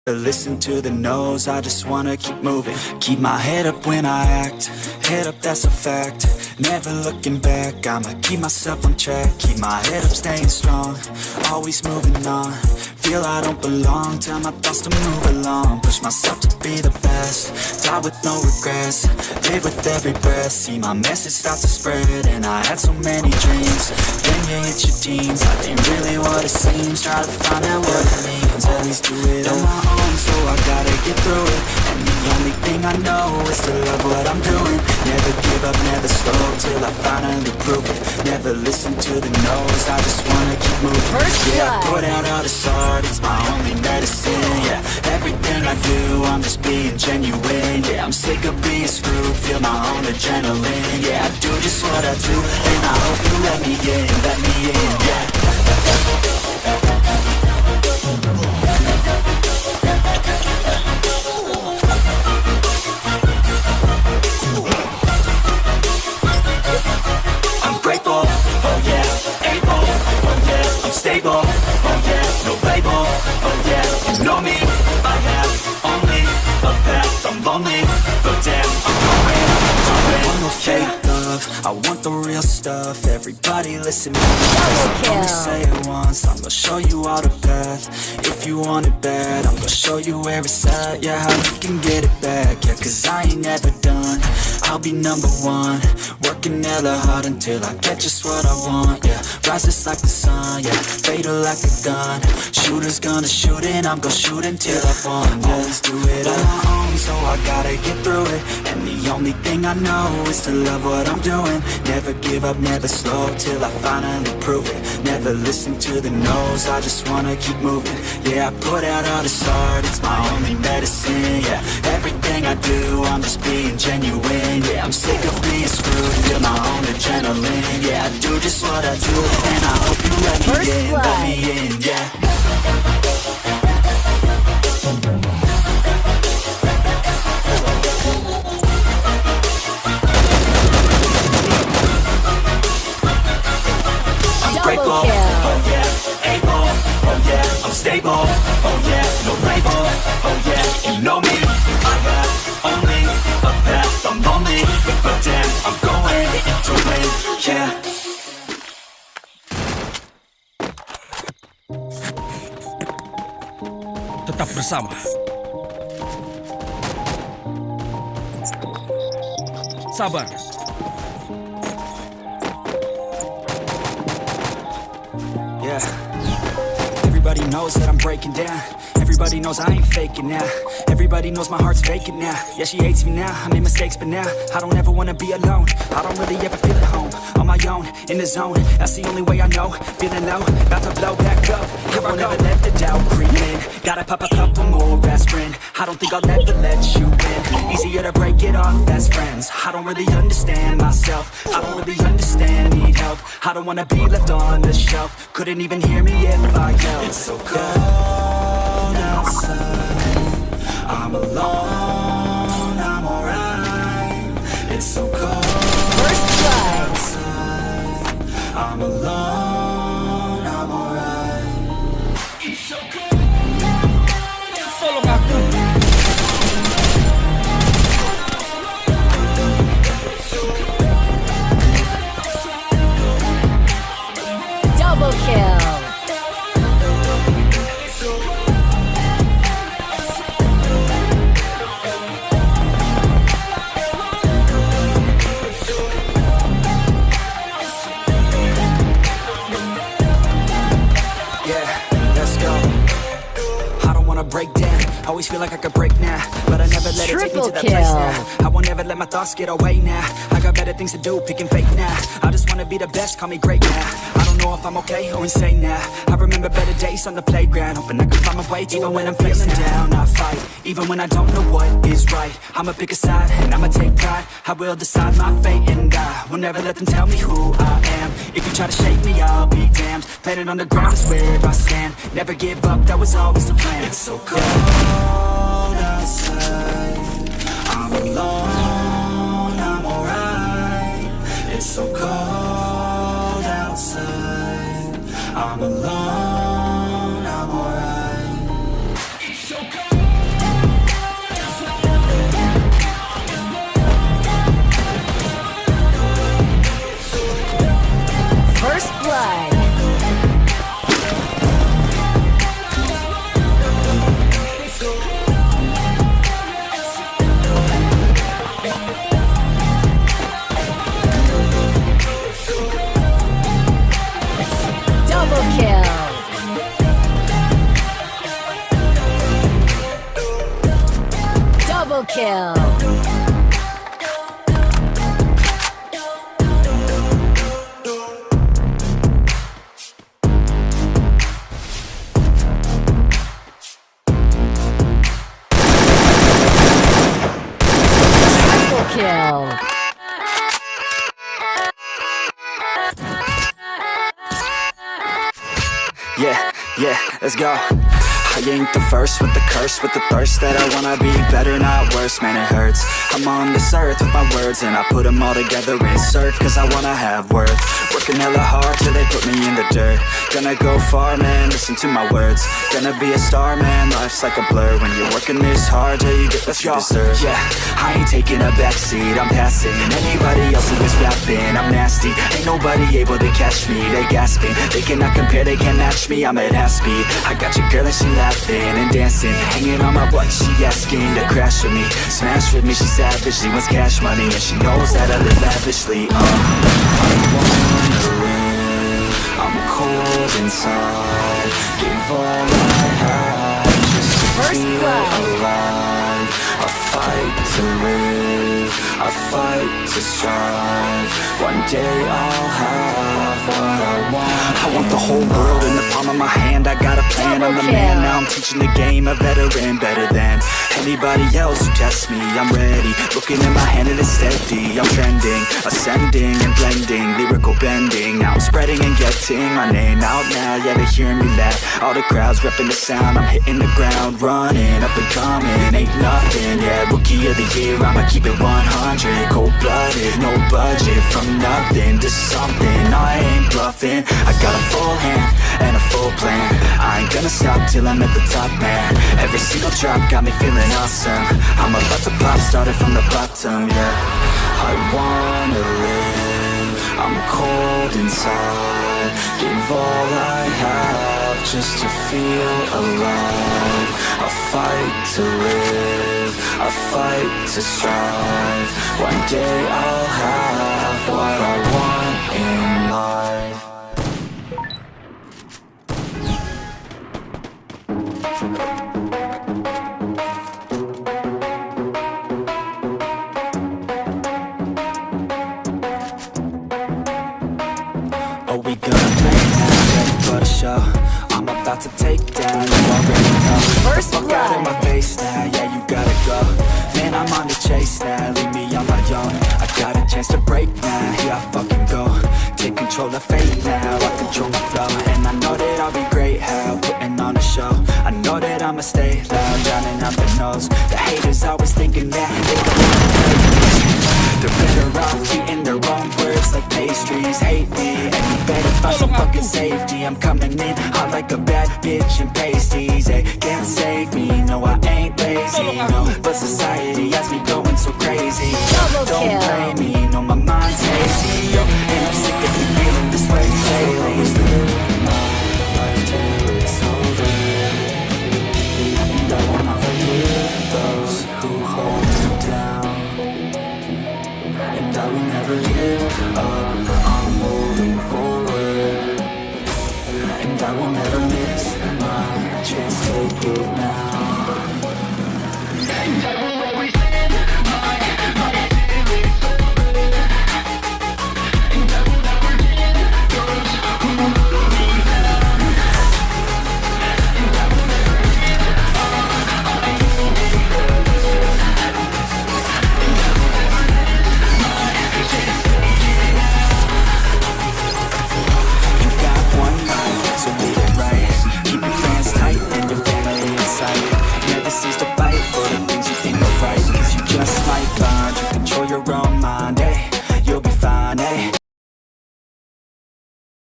Listen to the no's, I just wanna keep moving. Keep my head up when I act, head up, that's a fact. Never looking back, I'ma keep myself on track. Keep my head up, staying strong, always moving on. Feel I don't belong, tell my thoughts to move along. Push myself to be the best, die with no regrets. Live with every breath, see my message start to spread. And I had so many dreams, then you hit your teens. Life ain't really what it seems, try to find out what it means. Always do it on my own, so I gotta get through it. And the only thing I know is to love what I'm doing. Never give up, never slow, till I finally prove it. Never listen to the no's, I just wanna keep moving. Yeah, I put out all this art, it's my only medicine. Yeah, everything I do, I'm just being genuine. Yeah, I'm sick of being screwed, feel my own adrenaline. Yeah, I do just what I do, and I hope you let me in, yeah. Stable, oh yeah, no label, oh yeah, you know me, I have only a path, I'm lonely, but damn, I'm going, I want no fake love, I want the real stuff. Everybody listen to me, I only say it once, I'm gonna show you all the path. If you want it bad, I'm gonna show you where it's at. Yeah, how you can get it back, yeah, cause I ain't never done. I'll be number one, working hella hard until I get just what I want, yeah. Rises like the sun, yeah, fatal like a gun. Shooters gonna shoot and I'm gonna shoot until I won, yeah. Always do it on my own, so I gotta get through it. And the only thing I know is to love what I'm doing. Never give up, never slow, till I finally prove it. Never listen to the no's, I just wanna keep moving. Yeah, I put out all this art, it's my only medicine. Yeah, everything I do, I'm just being genuine. Yeah, I'm sick of being screwed, feel my own adrenaline. Yeah, I do just what I do, and I hope you let me in, yeah. I'm grateful, oh yeah, able, oh yeah, I'm stable, oh yeah, no label, oh yeah, you know me, I have only a path, I'm lonely, but damn, I'm going to win, yeah. Tetap bersama. Sabar. Yeah. Everybody knows that I'm breaking down. Everybody knows I ain't faking now. Everybody knows my heart's vacant now. Yeah, she hates me now, I made mistakes, but now I don't ever wanna be alone. I don't really ever feel at home. On my own, in the zone, that's the only way I know. Feeling low, about to blow back up. Here I never let the doubt creep in. Gotta pop a couple more aspirin. I don't think I'll ever let you in. Easier to break it off best friends. I don't really understand myself. I don't really understand, need help. I don't wanna be left on the shelf. Couldn't even hear me if I yelled. It's so cold outside, I'm alone, I'm alright. It's so cold outside, I'm alone, I'm alright. It's so cold. Tolong aku. Double kill. Break down, always feel like I could break now, but I never let it take me to that place now. I won't ever let my thoughts get away now. I got better things to do, picking fake now. I just wanna be the best, call me great now. I don't know if I'm okay or insane now. I remember better days on the playground, hoping I could find my way. Even when I'm feeling down, I fight. Even when I don't know what is right, I'ma pick a side and I'ma take pride. I will decide my fate and I will never let them tell me who I am. If you try to shake me, I'll be damned. Planet on the ground is where I stand. Never give up, that was always the plan. It's so cold outside, I'm alone, I'm alright. It's so cold outside, I'm alone, I'm alright. It's so cold. Double kill. Triple kill. Yeah, let's go. I ain't the first with the curse, with the thirst that I wanna be better, not worse, man it hurts. I'm on this earth with my words and I put them all together, insert, cause I wanna have worth. Working hella hard till they put me in the dirt. Gonna go far, man, listen to my words. Gonna be a star, man, life's like a blur. When you're working this hard till you get what you deserve. Yeah, I ain't taking a backseat, I'm passing anybody else who is rapping. I'm nasty, ain't nobody able to catch me. They gasping, they cannot compare, they can't match me. I'm at half speed, I got your girl and she laughing and dancing, hanging on my butt, she asking to crash with me, smash with me. She savage, she wants cash money and she knows that I live lavishly. I wanna live, I'm cold inside, give all I have just to feel alive. I fight to live, I fight to strive. One day I'll have what I want. I want the whole world in the palm of my hand. I got a plan, I'm the man. Now I'm teaching the game, a veteran, better than anybody else who tests me. I'm ready, looking in my hand and it's steady. I'm trending, ascending and blending, lyrical bending. Now I'm spreading and getting my name out now. Yeah, they hearing me laugh, all the crowds repping the sound. I'm hitting the ground, running, up and coming, ain't nothing. Yeah, rookie of the year, I'ma keep it 100. Cold-blooded, no budget, from nothing to something. I ain't bluffing, I got a full hand and a full plan. I ain't gonna stop till I'm at the top, man. Every single drop got me feeling awesome. I'm about to pop, started from the bottom, yeah. I wanna live, I'm cold inside, give all I have just to feel alive. I fight to live, I fight to strive. One day I'll have what I want in life. Oh, we gonna play now, ready for the show. I'm about to take down, you already know. First Fuck out of my blood. face now, yeah, you gotta go. Man, I'm on the chase now, leave me on my own. I got a chance to break now, here I fucking go. Take control of fate now, I control my flow. And I know that I'll be great, how putting on a show. I know that I'ma stay loud, drowning out the nose. The haters always thinking that they can they're better off eating their own words like pastries. Hate me, and you better find some fucking safety. I'm coming in hot like a bad bitch and pasties. They can't save me, no I ain't lazy, no. But society has me going so crazy. Double Don't kill. blame me, no my mind's hazy, yo. And I'm sick of feeling this way daily. Live my life till it's over, and I will not forget those who hold me down. And I will never give up, I'm moving forward. And I will never miss my chance, take it now.